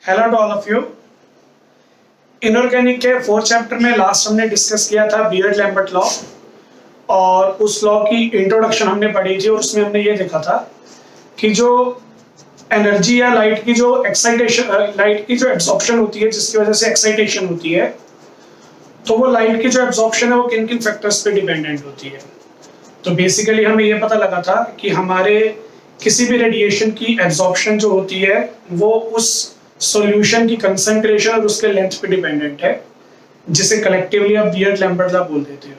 Hello to all of you. Inorganic के 4th chapter में last हमने डिस्कस किया था बियर्ड लैम्बर्ट लॉ, और उस लॉ की इंट्रोडक्शन हमने पढ़ी थी और उसमें हमने ये देखा था कि जो एनर्जी या लाइट की जो एक्साइटेशन, लाइट की जो एब्जॉर्प्शन होती है जिसकी वजह से एक्साइटेशन होती है, तो वो लाइट की जो एब्जॉर्प्शन है वो किन किन फैक्टर्स पे डिपेंडेंट होती है। तो बेसिकली हमें ये पता लगा था कि हमारे किसी भी रेडिएशन की एब्जॉर्प्शन जो होती है वो उस सॉल्यूशन की कंसंट्रेशन और उसके लेंथ पे डिपेंडेंट है, जिसे कलेक्टिवली आप बियर्ड लैम्बर्ट लॉ बोल देते हो।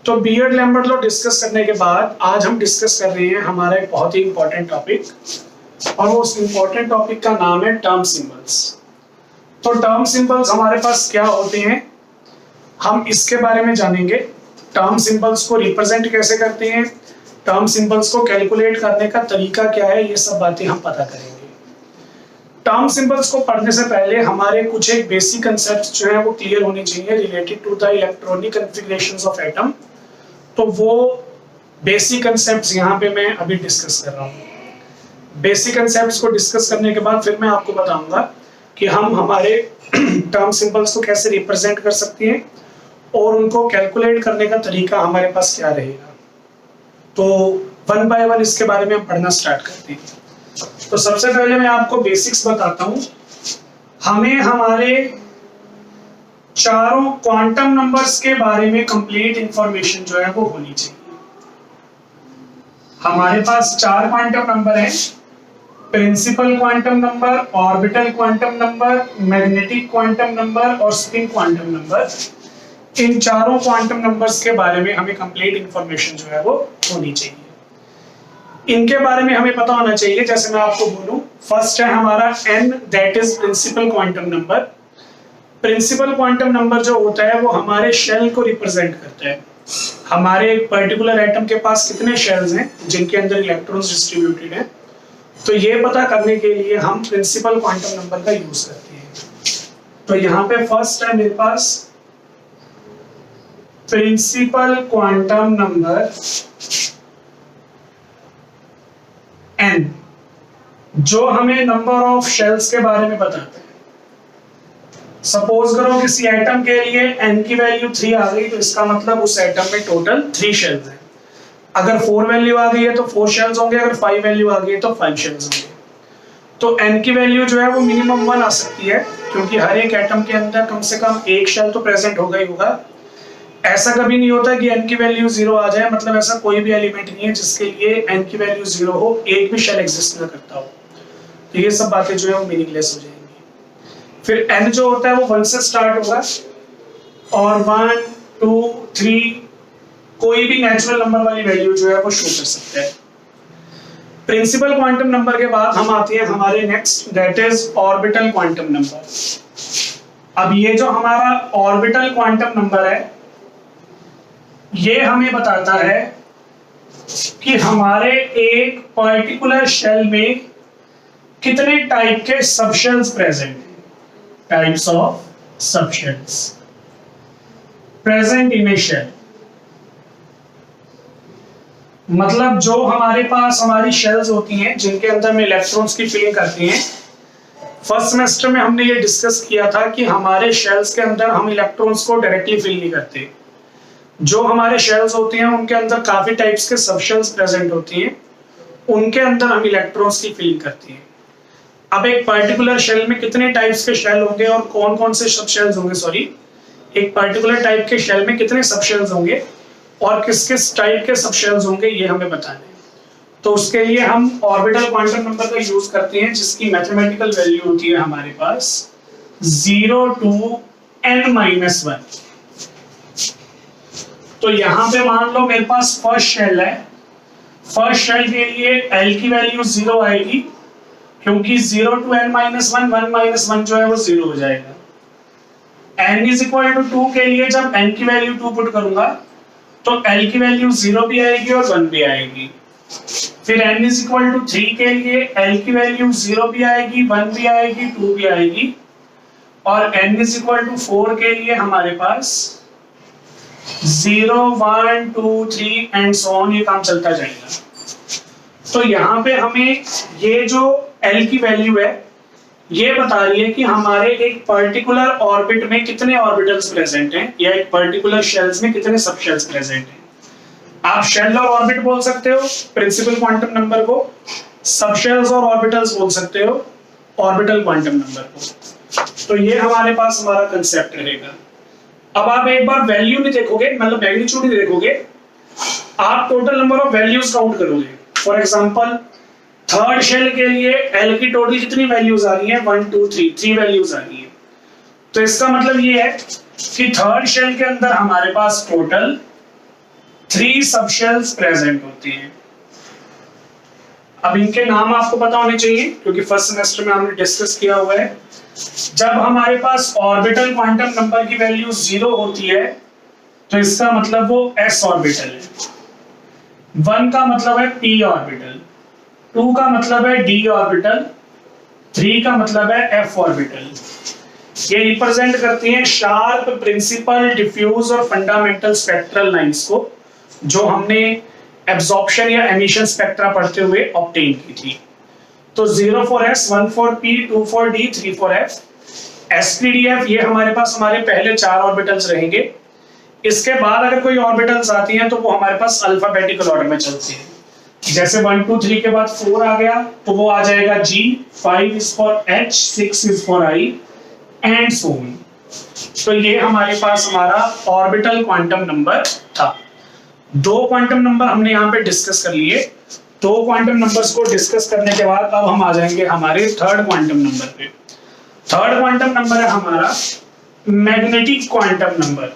तो बियर्ड लैम्बर्ट लॉ डिस्कस करने के बाद आज हम डिस्कस कर रहे हैं हमारा एक बहुत ही इंपॉर्टेंट टॉपिक, और वो उस इंपॉर्टेंट टॉपिक का नाम है टर्म सिंबल्स। तो टर्म सिंबल्स हमारे पास क्या होते हैं, हम इसके बारे में जानेंगे। टर्म सिंबल्स को रिप्रेजेंट कैसे करते हैं, टर्म सिंबल्स को कैलकुलेट करने का तरीका क्या है, ये सब बातें हम पता करेंगे। टर्म सिंबल्स को पढ़ने से पहले हमारे कुछ एक बेसिक कंसेप्ट्स जो है वो क्लियर होने चाहिए related to the electronic configurations of atom. तो वो बेसिक कंसेप्ट्स यहाँ पे मैं अभी डिस्कस कर रहा हूँ। बेसिक कंसेप्ट्स को डिस्कस करने के बाद फिर मैं आपको बताऊंगा कि हम हमारे टर्म सिंबल्स को कैसे रिप्रेजेंट कर सकते हैं और उनको कैलकुलेट करने का तरीका हमारे पास क्या रहेगा। तो वन बाय वन इसके बारे में हम पढ़ना स्टार्ट करते हैं। तो सबसे पहले मैं आपको बेसिक्स बताता हूं। हमें हमारे चारों क्वांटम नंबर्स के बारे में कंप्लीट इंफॉर्मेशन जो है वो होनी चाहिए। हमारे पास 4 क्वांटम नंबर हैं, principal quantum number, orbital quantum number, magnetic quantum number और स्पिन क्वांटम नंबर। इन चारों क्वांटम नंबर्स के बारे में हमें कंप्लीट इंफॉर्मेशन जो है वो होनी चाहिए। इनके बारे में हमें पता होना चाहिए। जैसे मैं आपको बोलूं, फर्स्ट है हमारा n, that is principal quantum number. Principal quantum number जो होता है वो हमारे शेल को रिप्रेजेंट करता है। हमारे एक पर्टिकुलर एटम के पास कितने शेल्स हैं जिनके अंदर इलेक्ट्रॉन्स डिस्ट्रीब्यूटेड हैं, तो ये पता करने के लिए हम प्रिंसिपल क्वांटम नंबर का यूज करते हैं। तो यहाँ पे फर्स्ट है मेरे पास प्रिंसिपल क्वांटम नंबर n, जो हमें नंबर ऑफ शेल्स के बारे में बताता है। सपोज करो किसी एटम के लिए n की वैल्यू 3 आ गई, तो इसका मतलब उस एटम में टोटल 3 शेल्स हैं। अगर 4 वैल्यू आ गई है तो 4 शेल्स होंगे, अगर 5 वैल्यू आ गई है तो 5 शेल्स होंगे। तो n की वैल्यू जो है वो मिनिमम 1 आ सकती है, क्योंकि हर एक एटम के अंदर कम से कम एक शेल तो प्रेजेंट होगा ही होगा। ऐसा कभी नहीं होता कि n की वैल्यू 0 आ जाए, मतलब ऐसा कोई भी एलिमेंट नहीं है जिसके लिए n की वैल्यू 0 हो, एक भी शेल एग्जिस्ट ना करता हो। तो ये सब बातें जो है वो मीनिंगलेस हो जाएंगी। फिर n जो होता है वो 1 से स्टार्ट होगा, और 1, 2, 3 कोई भी नेचुरल नंबर वाली वैल्यू जो है वो शो कर सकता है। प्रिंसिपल क्वांटम नंबर के बाद हम आते हैं हमारे next, that is orbital quantum number. अब ये जो हमारा ऑर्बिटल क्वांटम नंबर है, ये हमें बताता है कि हमारे एक पर्टिकुलर शेल में कितने टाइप के सबशेल्स प्रेजेंट हैं। Types of subshells present in a shell, मतलब जो हमारे पास हमारी शेल्स होती हैं जिनके अंदर हम इलेक्ट्रॉन्स की फिलिंग करते हैं। फर्स्ट सेमेस्टर में हमने ये डिस्कस किया था कि हमारे शेल्स के अंदर हम इलेक्ट्रॉन्स को डायरेक्टली फिल नहीं करते। जो हमारे शेल्स होते हैं उनके अंदर काफी टाइप्स के सबशेल्स प्रेजेंट होती हैं, उनके अंदर हम इलेक्ट्रॉन्स की फिलिंग करते हैं। अब एक पर्टिकुलर शेल में कितने टाइप्स के शेल होंगे और कौन कौन से सबशेल्स होंगे, एक पर्टिकुलर टाइप के शेल में कितने सबशेल्स होंगे और किस किस टाइप के सबशेल्स होंगे, ये हमें बताना है। तो उसके लिए हम ऑर्बिटल क्वांटम नंबर का यूज करते हैं, जिसकी मैथमेटिकल वैल्यू होती है हमारे पास 0 to n-1। तो यहां पे मान लो मेरे पास फर्स्ट शेल है, फर्स्ट शेल के लिए L की वैल्यू 0 आएगी क्योंकि 0 to n माइनस 1, 1 माइनस 1 जो है वो 0 हो जाएगा। n इज इक्वल टू 2 के लिए जब n की वैल्यू 2 पुट करूंगा तो l की वैल्यू 0 भी आएगी और 1 भी आएगी। फिर n इज इक्वल टू 3 के लिए l की वैल्यू 0 भी आएगी, 1 भी आएगी, 2 भी आएगी। और n इज इक्वल टू 4 के लिए हमारे पास 0, 1, 2, 3 एंड सो ऑन, ये काम चलता जाएगा। तो यहाँ पे हमें ये जो L की वैल्यू है ये बता रही है कि हमारे एक पर्टिकुलर ऑर्बिट में कितने ऑर्बिटल्स प्रेजेंट हैं या एक पर्टिकुलर शेल्स में कितने सब शेल्स प्रेजेंट हैं। आप शेल और ऑर्बिट बोल सकते हो प्रिंसिपल क्वांटम नंबर को, सब शेल्स और ऑर्बिटल्स बोल सकते हो ऑर्बिटल क्वांटम नंबर को। तो ये हमारे पास हमारा कंसेप्ट रहेगा। अब आप एक बार वैल्यू नहीं देखोगे, मतलब मैग्नीट्यूड नहीं देखोगे, आप total number of values count करोगे। फॉर एग्जांपल थर्ड शेल के लिए L की टोटल कितनी वैल्यूज आ रही हैं, 1, 2, 3 वैल्यूज आ रही हैं। तो इसका मतलब ये है कि थर्ड शेल के अंदर हमारे पास टोटल 3 सब शेल्स प्रेजेंट होती हैं। अब इनके नाम आपको पता होने चाहिए क्योंकि फर्स्ट सेमेस्टर में हमने डिस्कस किया हुआ है। जब हमारे पास ऑर्बिटल क्वांटम नंबर की वैल्यू 0 होती है तो इसका मतलब वो s ऑर्बिटल है, 1 का मतलब है p ऑर्बिटल, 2 का मतलब है d ऑर्बिटल, 3 का मतलब है f ऑर्बिटल। ये रिप्रेजेंट करती हैं शार्प, प्रिंसिपल, डिफ्यूज और फंडामेंटल स्पेक्ट्रल लाइंस को, जो हमने एब्जॉर्प्शन या एमिशन स्पेक्ट्रा पढ़ते हुए ऑब्टेन की थी। तो 0 for s, 1 for p, 2 for d, 3 for f, sp-df ये हमारे पास हमारे पहले 4 ऑर्बिटल्स रहेंगे। इसके बाद अगर कोई ऑर्बिटल्स आती हैं तो वो हमारे पास अल्फाबेटिकल ऑर्डर में चलती हैं। जैसे 1, 2, 3 के बाद 4 आ गया तो वो आ जाएगा G, 5 is for H, 6 is for I and so on। तो ये हमारे पास हमारा ऑर्बिटल क्वांटम नंबर था। 2 क्वांटम नंबर हमने यहाँ पे डिस्कस कर लिए। 2 क्वांटम नंबर्स को डिस्कस करने के बाद अब हम आ जाएंगे हमारे थर्ड क्वांटम नंबर पे। थर्ड क्वांटम नंबर है हमारा magnetic quantum number.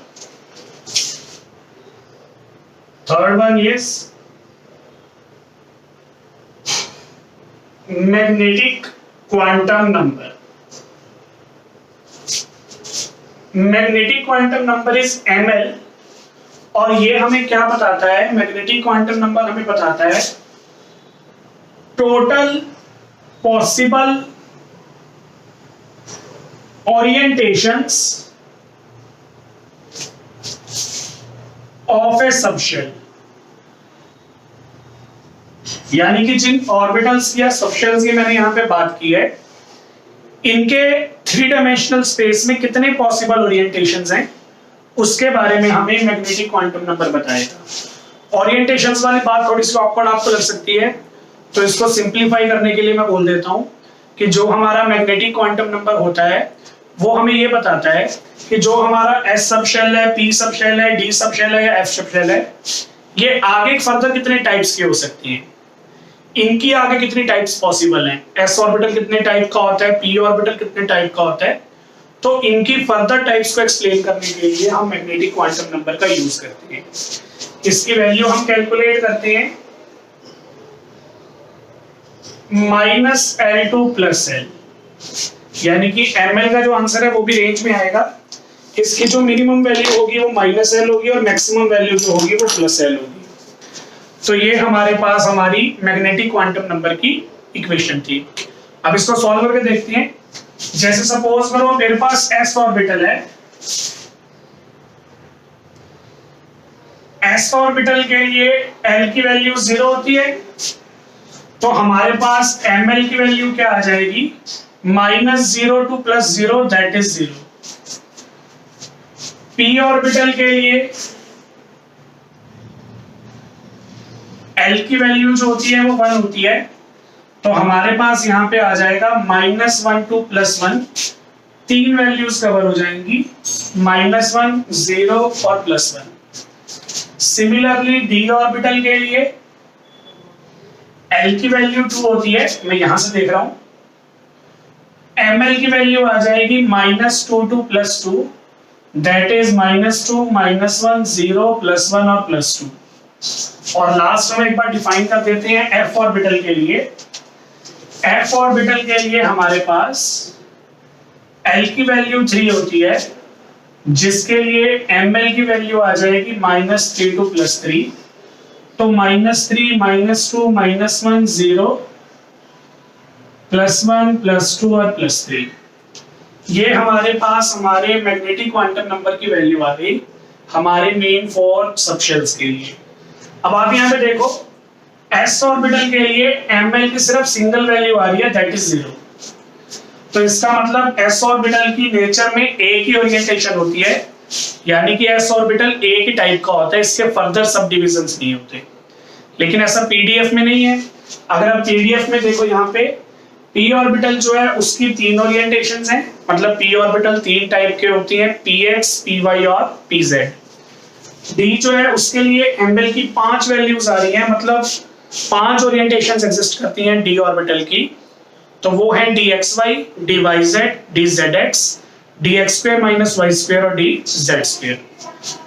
Third one is magnetic quantum number. Magnetic quantum number is ml और ये हमें क्या बताता है, मैग्नेटिक क्वांटम नंबर हमें बताता है total possible orientations of A subshell. यानी कि जिन ऑर्बिटल्स या सबशेल्स की मैंने यहां पे बात की है, इनके 3 डायमेंशनल स्पेस में कितने पॉसिबल ओरिएंटेशंस हैं उसके बारे में हमें मैग्नेटिक क्वांटम नंबर बताएगा। ओरिएंटेशंस वाली बात थोड़ी सी ऑकवर्ड आपको लग सकती है, तो इसको सिंपलीफाई करने के लिए मैं बोल देता हूं कि जो हमारा मैग्नेटिक क्वांटम नंबर होता है वो हमें ये बताता है कि जो हमारा S सब शेल है, P सब शेल है, D सब शेल है या F सब शेल है, ये आगे फर्दर कितने टाइप्स की हो सकती हैं, इनकी आगे कितनी टाइप्स पॉसिबल हैं, S ऑर्बिटल कितने टाइप का होता है, P ऑर्बिटल कितने टाइप का होता है। तो इनकी फर्दर टाइप्स को एक्सप्लेन करने के लिए हम मैग्नेटिक क्वांटम नंबर का यूज करते हैं। इसकी वैल्यू हम कैलकुलेट करते हैं -L2 + L, यानी कि ml का जो आंसर है वो भी रेंज में आएगा। इसकी जो मिनिमम वैल्यू होगी वो -L होगी और मैक्सिमम वैल्यू जो होगी वो +L होगी। तो ये हमारे पास हमारी मैग्नेटिक क्वांटम नंबर की इक्वेशन थी। अब इसको सॉल्व करके देखते हैं। जैसे सपोज करो मेरे पास s ऑर्बिटल है, s ऑर्बिटल के लिए l की वैल्यू 0 होती है, तो हमारे पास ml की वैल्यू क्या आ जाएगी, -0 to +0 that is 0। p orbital के लिए l की वैल्यू जो होती है वो 1 होती है, तो हमारे पास यहाँ पे आ जाएगा -1 to +1, 3 वैल्यूज कवर हो जाएंगी, -1, 0 और +1। सिमिलरली d ऑर्बिटल के लिए l की वैल्यू 2 होती है, मैं यहां से देख रहा हूं, ml की वैल्यू आ जाएगी -2 to +2 दैट इज -2, -1, 0, +1 और +2। और लास्ट हम एक बार डिफाइन कर देते हैं f ऑर्बिटल के लिए। f ऑर्बिटल के लिए हमारे पास l की वैल्यू 3 होती है, जिसके लिए ml की वैल्यू आ जाएगी -3 +3, तो -3 -2 -1 0 +1 +2 और +3, ये हमारे पास हमारे मैग्नेटिक क्वांटम नंबर की वैल्यू आ गई हमारे मेन 4 सबशेल्स के लिए। अब आप यहाँ पे देखो s ऑर्बिटल के लिए ml की सिर्फ सिंगल वैल्यू आ रही है, दैट इज 0। तो इसका मतलब s ऑर्बिटल की नेचर में एक ही ओरिएंटेशन होती है, यानी कि s ऑर्बिटल एक ही टाइप का होता है, इसके फर्दर सब डिविजन्स नहीं होते। लेकिन ऐसा पीडीएफ में नहीं है। अगर आप पीडीएफ में देखो यहाँ पे p ऑर्बिटल जो है उसकी 3 ओरिएंटेशंस हैं, मतलब p ऑर्बिटल 3 टाइप के होती हैं, px, py और pz। d जो है उसके लिए ml की 5 वैल्यूज आ रही हैं, मतलब 5 ओरिएंटेशंस एग्जिस्ट करती हैं d ऑर्बिटल की, तो वो है dxy, dyz, dzx, dx² - y² और dz²।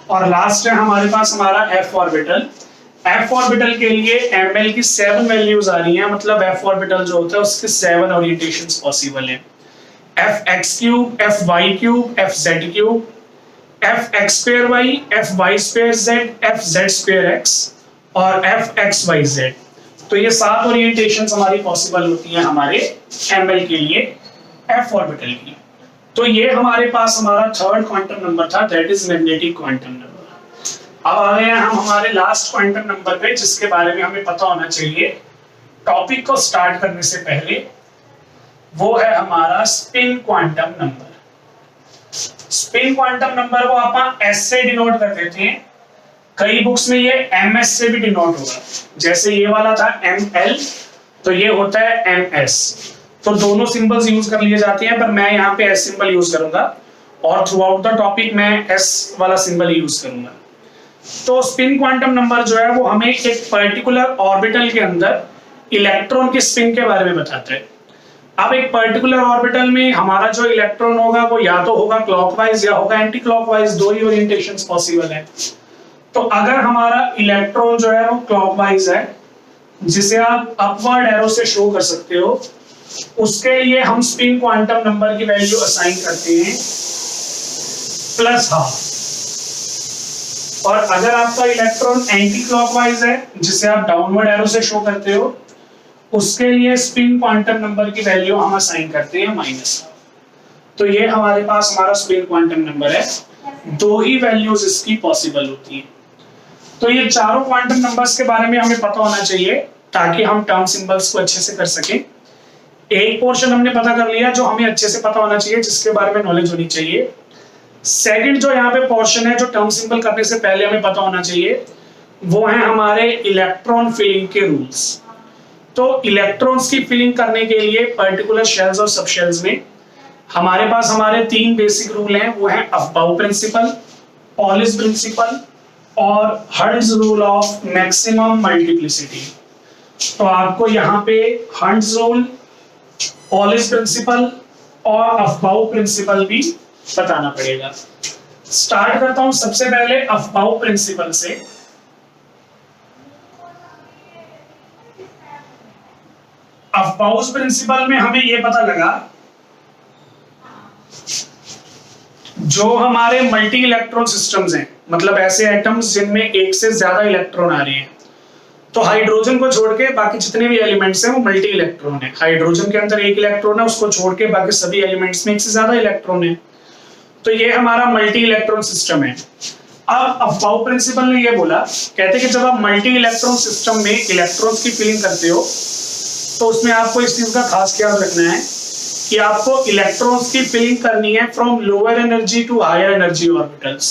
और लास्ट है हमारे पास हमारा f ऑर्बिटल। f ऑर्बिटल के लिए ml की 7 वैल्यूज आ रही हैं, मतलब f ऑर्बिटल जो होता है उसके 7 ओरिएंटेशंस पॉसिबल हैं, fx3, fy3, fz3, fx²y, fy²z, fz²x और fxyz। तो ये 7 ओरिएंटेशंस हमारी पॉसिबल होती हैं हमारे ml के लिए f ऑर्बिटल की। तो ये हमारे पास हमारा थर्ड क्वांटम नंबर था, that is magnetic quantum number. अब आ गए हैं हम हमारे लास्ट क्वांटम नंबर पे, जिसके बारे में हमें पता होना चाहिए टॉपिक को स्टार्ट करने से पहले, वो है हमारा spin quantum number. Spin quantum number को आप s से डिनोट कर देते हैं, कई बुक्स में ये ms से भी डिनोट होगा, जैसे ये वाला था ml, तो ये होता है ms। तो दोनों सिंबल्स यूज कर लिए जाते हैं, पर मैं यहाँ पे s सिंबल यूज करूंगा और थ्रू आउट द टॉपिक मैं s वाला सिंबल यूज करूंगा। तो स्पिन क्वांटम नंबर जो है वो हमें एक पर्टिकुलर ऑर्बिटल के अंदर इलेक्ट्रॉन की स्पिन के बारे में बताता है। अब एक पर्टिकुलर ऑर्बिटल में हमारा जो इलेक्ट्रॉन होगा वो या तो होगा क्लॉकवाइज या होगा एंटी क्लॉकवाइज, दो ही ओरिएंटेशंस पॉसिबल है। तो अगर हमारा इलेक्ट्रॉन जो है वो क्लॉकवाइज है, जिसे आप अपवर्ड एरो से शो कर सकते हो, उसके लिए हम स्पिन क्वांटम नंबर की वैल्यू असाइन करते हैं +12। और अगर आपका इलेक्ट्रॉन एंटी क्लॉकवाइज है, जिसे आप डाउनवर्ड एरो से शो करते हो, उसके लिए स्पिन क्वांटम नंबर की वैल्यू हम असाइन करते हैं -12। तो ये हमारे पास हमारा स्पिन क्वांटम नंबर है, दो ही वैल्यूज इसकी पॉसिबल होती हैं। तो ये चारों क्वांटम नंबर्स के बारे में हमें पता होना चाहिए, ताकि हम टर्म सिंबल्स को अच्छे से कर सकें। एक पोर्शन हमने पता कर लिया जो हमें अच्छे से पता होना चाहिए, जिसके बारे में नॉलेज होनी चाहिए। सेकंड जो यहाँ पे पोर्शन है, जो टर्म सिंबल करने से पहले हमें पता होना चाहिए, वो है हमारे इलेक्ट्रॉन फिलिंग के रूल्स। तो इलेक्ट्रॉन्स की फिलिंग करने के लिए पर्टिकुलर शेल्स और सबशेल्स में हमारे पास हमारे 3 बेसिक रूल हैं, वो है अफबाउ प्रिंसिपल, पॉलिश प्रिंसिपल और hertz rule of maximum multiplicity. तो आपको यहाँ पे हर्ट्ज रूल, पॉलिश प्रिंसिपल और अफबाउ प्रिंसिपल भी बताना पड़ेगा। स्टार्ट करता हूं सबसे पहले अफबाउ प्रिंसिपल से। अफबाउस प्रिंसिपल में हमें यह पता लगा, जो हमारे मल्टी इलेक्ट्रॉन सिस्टम्स हैं, मतलब ऐसे एटम्स जिनमें एक से ज्यादा इलेक्ट्रॉन आ रहे हैं, तो हाइड्रोजन को छोड़ के बाकी जितने भी एलिमेंट्स हैं वो मल्टी इलेक्ट्रॉन है। हाइड्रोजन के अंदर एक इलेक्ट्रॉन है, उसको छोड़ के बाकी सभी एलिमेंट्स में एक से ज्यादा इलेक्ट्रॉन है। तो ये हमारा मल्टी इलेक्ट्रॉन सिस्टम है। अब अफबाउ प्रिंसिपल ने ये बोला, कहते कि जब आप मल्टी इलेक्ट्रॉन सिस्टम में इलेक्ट्रॉन्स की फिलिंग करते हो, तो उसमें आपको इस चीज का खास ख्याल रखना है कि आपको इलेक्ट्रॉन्स की फिलिंग करनी है from lower energy to higher energy orbitals.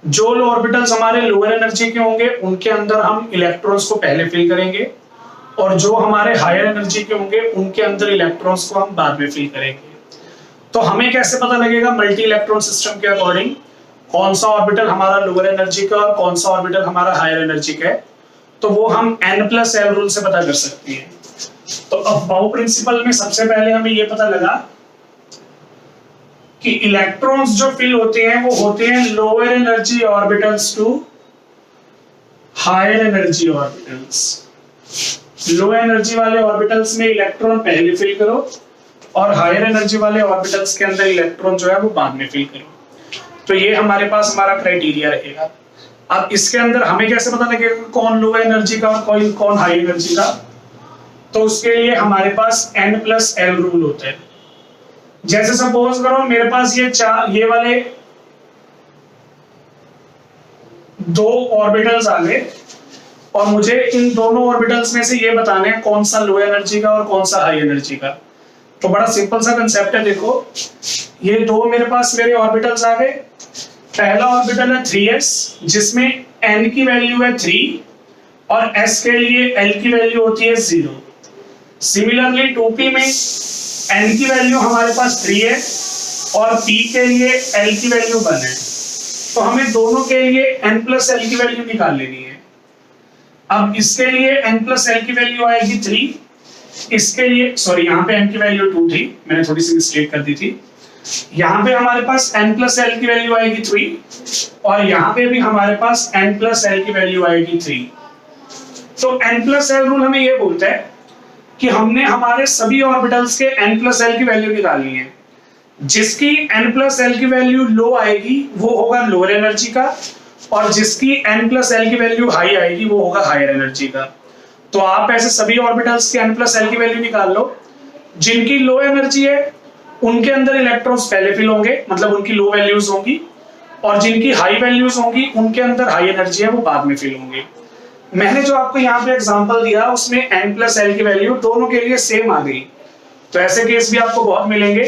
जो ऑर्बिटल्स हमारे लोअर एनर्जी के होंगे उनके अंदर हम इलेक्ट्रॉन्स को पहले फिल करेंगे, और जो हमारे हायर एनर्जी के होंगे उनके अंदर इलेक्ट्रॉन्स को हम बाद में फिल करेंगे। तो हमें कैसे पता लगेगा मल्टी इलेक्ट्रॉन सिस्टम के अकॉर्डिंग कौन सा ऑर्बिटल हमारा लोअर एनर्जी का और कौन सा ऑर्बिटल हमारा हायर एनर्जी का है? तो वो हम n+l रूल से पता कर सकते हैं। तो अफबाउ प्रिंसिपल में सबसे पहले हमें ये पता लगा कि इलेक्ट्रॉन्स जो फिल होते हैं वो होते हैं lower energy orbitals to higher energy orbitals. Low energy वाले ऑर्बिटल्स में इलेक्ट्रॉन पहले फिल करो और हायर एनर्जी वाले ऑर्बिटल्स के अंदर इलेक्ट्रॉन जो है वो बाद में फिल करो। तो ये हमारे पास हमारा क्राइटेरिया रहेगा। अब इसके अंदर हमें कैसे पता लगेगा कौन लो एनर्जी का और कौन हाई एनर्जी का? तो उसके लिए हमारे पास n+l रूल होता है। जैसे सपोज करो मेरे पास ये वाले दो ऑर्बिटल्स आ गए और मुझे इन दोनों ऑर्बिटल्स में से ये बताना है कौन सा लो एनर्जी का और कौन सा हाई एनर्जी का। तो बड़ा सिंपल सा कंसेप्ट है। देखो ये दो मेरे ऑर्बिटल्स आ गए। पहला ऑर्बिटल है 3s जिसमें n की वैल्यू है 3 और s के लिए l की वैल्यू होती है 0। सिमिलरली 2p में n की वैल्यू हमारे पास 3 है और p के लिए l की वैल्यू 1 है। तो हमें दोनों के लिए n+l की वैल्यू निकाल लेनी है। अब इसके लिए n+l की वैल्यू आएगी 3, इसके लिए सॉरी यहाँ पे n की वैल्यू 2 थी, मैंने थोड़ी सी मिस्टेक कर दी थी। यहाँ पे हमारे पास n+l की वैल्यू आएगी 3 और यहाँ पे भी हमारे पास n+l की वैल्यू आएगी 3। तो n+l रूल हमें ये बोलता है कि हमने हमारे सभी ऑर्बिटल्स के n+l की वैल्यू निकालनी है। जिसकी n+l की वैल्यू लो आएगी वो होगा लोअर एनर्जी का और जिसकी n+l की वैल्यू हाई आएगी वो होगा हायर एनर्जी का। तो आप ऐसे सभी ऑर्बिटल्स के n+l की वैल्यू निकाल लो। जिनकी लो एनर्जी है उनके अंदर इलेक्ट्रॉन्स पहले फिल होंगे, मतलब उनकी लो वैल्यूज होंगी, और जिनकी हाई वैल्यूज होंगी उनके अंदर हाई एनर्जी है वो बाद में फिल होंगे। मैंने जो आपको यहाँ पे एग्जांपल दिया उसमें n+l की वैल्यू दोनों के लिए सेम आ गई। तो ऐसे केस भी आपको बहुत मिलेंगे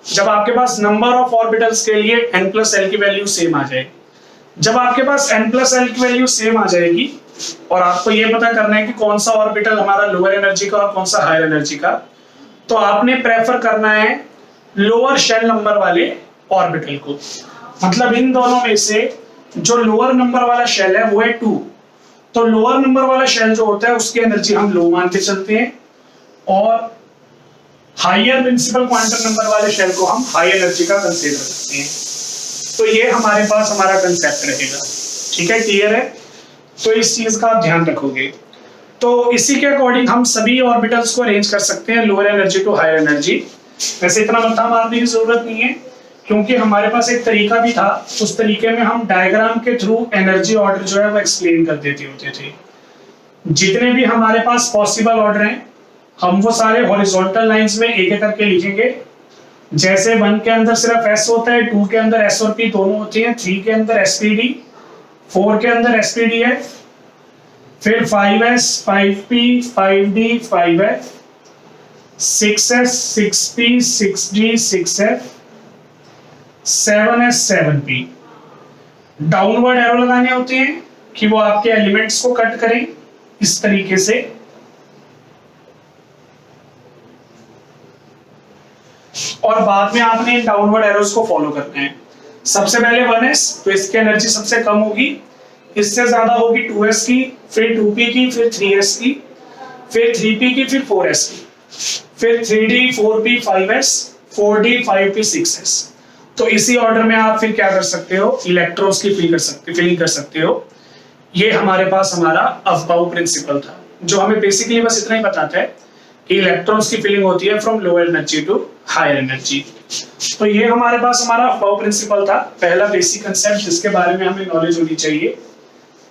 जब आपके पास नंबर ऑफ ऑर्बिटल्स के लिए n+l की वैल्यू सेम आ जाए। जब आपके पास n+l की वैल्यू सेम आ जाएगी और आपको ये पता करना है कि कौन सा ऑर्बिटल हमारा लोअर एनर्जी का और कौन सा हायर एनर्जी का, तो आपने प्रेफर करना है लोअर शेल नंबर वाले ऑर्बिटल को। मतलब इन दोनों में से जो लोअर नंबर वाला शेल है वो है 2। तो लोअर नंबर वाला शेल जो होता है उसकी एनर्जी हम लो मान के चलते हैं और हायर प्रिंसिपल क्वांटम नंबर वाले शेल को हम हाई एनर्जी का कंसीडर करते हैं। तो ये हमारे पास हमारा कंसेप्ट रहेगा। ठीक है, क्लियर है? तो इस चीज का आप ध्यान रखोगे। तो इसी के अकॉर्डिंग हम सभी ऑर्बिटल्स को अरेंज कर सकते हैं lower energy to higher energy. वैसे इतना मत्था मारने की जरूरत नहीं है क्योंकि हमारे पास एक तरीका भी था, उस तरीके में हम डायग्राम के थ्रू एनर्जी ऑर्डर जो है वो एक्सप्लेन कर देते होते थे। जितने भी हमारे पास पॉसिबल ऑर्डर हैं हम वो सारे हॉरिजॉन्टल लाइंस में एक एक करके लिखेंगे। जैसे 1 के अंदर सिर्फ s होता है, 2 के अंदर s और p दोनों होती हैं, 3 के अंदर spd, 4 के अंदर spd है, फिर 5s, 5p, 5d, 5f, 6s, 6p, 6d, 6f, 7s, 7p। Downward arrow लगाने होते हैं कि वो आपके एलिमेंट्स को कट करें इस तरीके से। और बाद में आपने इन डाउनवर्ड एरोस को फॉलो करना है। सबसे पहले 1s, तो इसकी एनर्जी सबसे कम होगी, इससे ज्यादा होगी 2s की, फिर 2p की, फिर 3s की, फिर 3p की, फिर 4s की, फिर 3d, 4p, 5s, 4d, 5p, 6s। तो इसी ऑर्डर में आप फिर क्या कर सकते हो, इलेक्ट्रॉन्स की फिलिंग कर सकते हो। ये हमारे पास हमारा अफबाउ प्रिंसिपल था जो हमें बेसिकली बस इतना ही बताता है कि इलेक्ट्रॉन्स की फिलिंग होती है from lower energy to higher energy. तो ये हमारे पास हमारा अफबाउ प्रिंसिपल था, पहला बेसिक कंसेप्ट जिसके बारे में हमें नॉलेज होनी चाहिए।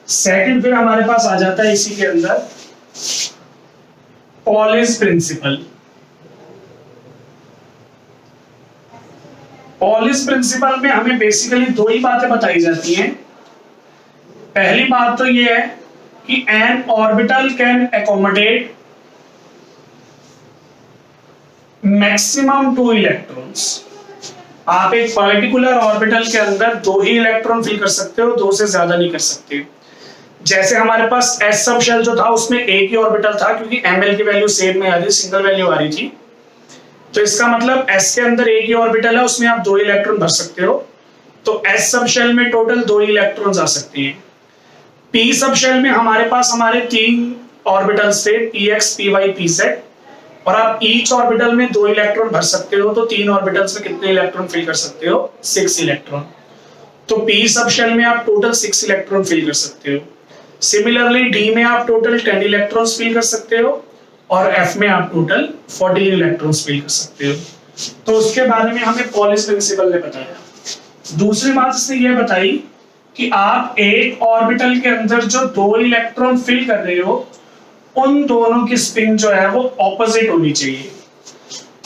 सेकंड फिर हमारे पास आ जाता है इसी के अंदर पॉलिस प्रिंसिपल। पॉलिस प्रिंसिपल में हमें बेसिकली दो ही बातें बताई जाती हैं। पहली बात तो ये है कि N orbital can accommodate maximum 2 electrons. आप एक पर्टिकुलर ऑर्बिटल के अंदर 2 ही इलेक्ट्रॉन फिल कर सकते हो, 2 से ज्यादा नहीं कर सकते। जैसे हमारे पास एस सब शेल जो था उसमें एक ही ऑर्बिटल था क्योंकि ml की वैल्यू सेम में आ रही, सिंगल वैल्यू आ रही थी। तो इसका मतलब s के अंदर एक ही ऑर्बिटल है, उसमें आप 2 इलेक्ट्रॉन भर सकते हो। तो s सब शेल में टोटल 2 इलेक्ट्रॉन्स आ सकते हैं। p सब शेल में हमारे पास हमारे 3 ऑर्बिटल्स थे, px, py, pz, और आप ईच ऑर्बिटल में 2 इलेक्ट्रॉन भर सकते हो। तो 3 ऑर्बिटल्स में कितने इलेक्ट्रॉन फिल कर सकते हो, 6 इलेक्ट्रॉन। तो p सब शेल में आप टोटल 6 इलेक्ट्रॉन फिल कर सकते हो। सिमिलरली d में आप टोटल 10 इलेक्ट्रॉन्स फिल कर सकते हो और F में आप टोटल 14 इलेक्ट्रॉन्स फिल कर सकते हो। तो उसके बारे में हमें पॉलिस प्रिंसिपल ने बताया। दूसरी बात इसने ये बताई कि आप एक ऑर्बिटल के अंदर जो 2 इलेक्ट्रॉन फिल कर रहे हो उन दोनों की स्पिन जो है वो ऑपोजिट होनी चाहिए।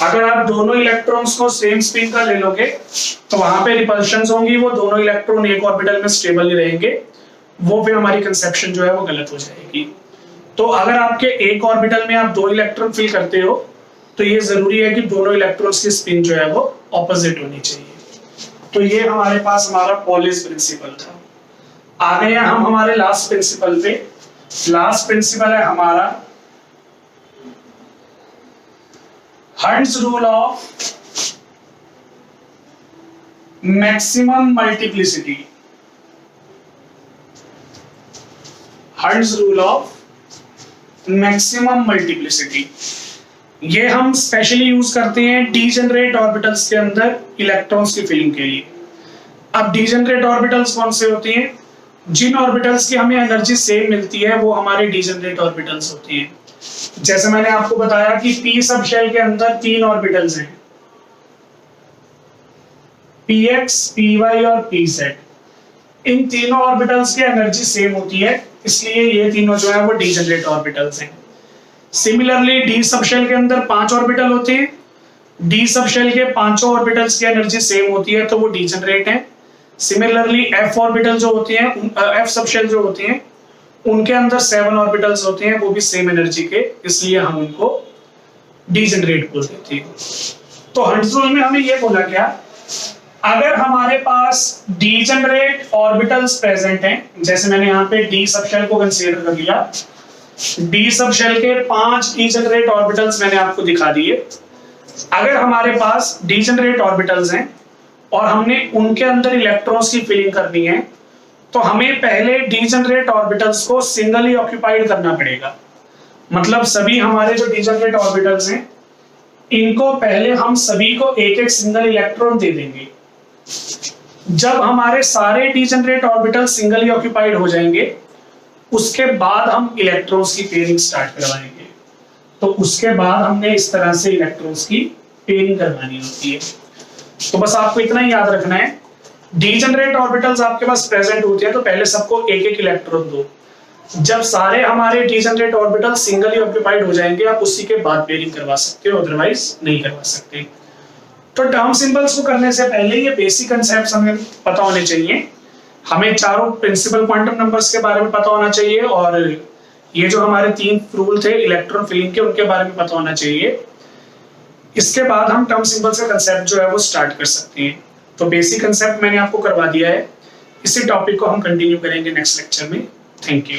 अगर आप दोनों इलेक्ट्रॉन्स को सेम स्पिन का ले लोगे तो वहां पे रिपल्शंस होंगी, वो दोनों इलेक्ट्रॉन एक ऑर्बिटल में स्टेबल ही रहेंगे, वो फिर हमारी कंसेप्शन जो है वो गलत हो जाएगी। तो अगर आपके एक ऑर्बिटल में आप 2 इलेक्ट्रॉन फिल करते हो तो ये जरूरी है कि दोनों इलेक्ट्रॉन्स की स्पिन जो है वो ऑपोजिट होनी चाहिए। तो ये हमारे पास हमारा पॉलिस प्रिंसिपल था। आ गए हैं हम हमारे लास्ट प्रिंसिपल पे। लास्ट प्रिंसिपल है हमारा hertz rule of maximum multiplicity. Hertz rule of maximum multiplicity ये हम स्पेशली यूज करते हैं डीजेनरेट ऑर्बिटल्स के अंदर इलेक्ट्रॉन्स की फिलिंग के लिए। अब डीजेनरेट ऑर्बिटल्स कौन से होते हैं? जिन ऑर्बिटल्स की हमें एनर्जी सेम मिलती है वो हमारे डीजेनरेट ऑर्बिटल्स होती हैं। जैसे मैंने आपको बताया कि p सब शेल के अंदर 3 ऑर्बिटल्स हैं, px, py और pz। इन तीनों ऑर्बिटल्स की एनर्जी सेम होती है, इसलिए ये तीनों जो है वो डीजेनरेट ऑर्बिटल्स हैं। सिमिलरली d सब शेल के अंदर 5 ऑर्बिटल होते हैं, d सब शेल के 5 ऑर्बिटल्स की एनर्जी सेम होती है तो वो डीजेनरेट हैं। सिमिलरली f ऑर्बिटल जो होते हैं, f सब शेल जो होते हैं उनके अंदर 7 ऑर्बिटल्स होते हैं, वो भी सेम एनर्जी के, इसलिए हम उनको डीजेनरेट बोल देते हैं। तो हर्ट्ज रूल में हमें ये बोला गया, अगर हमारे पास डीजेनरेट ऑर्बिटल्स प्रेजेंट हैं, जैसे मैंने यहाँ पे d सब शेल को कंसीडर कर लिया, d सब शेल के 5 डीजेनरेट ऑर्बिटल्स मैंने आपको दिखा दिए। अगर हमारे पास डीजेनरेट ऑर्बिटल्स हैं और हमने उनके अंदर इलेक्ट्रॉन्स की फिलिंग करनी है तो हमें पहले डीजेनरेट ऑर्बिटल्स को सिंगली ऑक्यूपाइड करना पड़ेगा। मतलब सभी हमारे जो डीजेनरेट ऑर्बिटल्स हैं इनको पहले हम सभी को एक एक सिंगल इलेक्ट्रॉन दे देंगे। जब हमारे सारे डीजेनरेट ऑर्बिटल सिंगली ऑक्यूपाइड हो जाएंगे उसके बाद हम इलेक्ट्रॉन्स की पेयरिंग स्टार्ट करवाएंगे। तो उसके बाद हमने इस तरह से इलेक्ट्रॉन्स की पेयरिंग करवानी होती है। तो बस आपको इतना ही याद रखना है, डीजेनरेट ऑर्बिटल्स आपके पास प्रेजेंट होते हैं तो पहले सबको एक एक इलेक्ट्रॉन दो। जब सारे हमारे डीजेनरेट ऑर्बिटल सिंगली ऑक्यूपाइड हो जाएंगे आप उसी के बाद पेयरिंग करवा सकते हो, अदरवाइज नहीं करवा सकते। तो टर्म सिंबल्स को करने से पहले ये बेसिक कंसेप्ट्स हमें पता होने चाहिए। हमें चारों प्रिंसिपल क्वांटम नंबर्स के बारे में पता होना चाहिए और ये जो हमारे 3 रूल थे इलेक्ट्रॉन फिलिंग के उनके बारे में पता होना चाहिए। इसके बाद हम टर्म सिंबल्स का कंसेप्ट जो है वो स्टार्ट कर सकते हैं। तो बेसिक कंसेप्ट मैंने आपको करवा दिया है, इसी टॉपिक को हम कंटिन्यू करेंगे नेक्स्ट लेक्चर में। Thank you.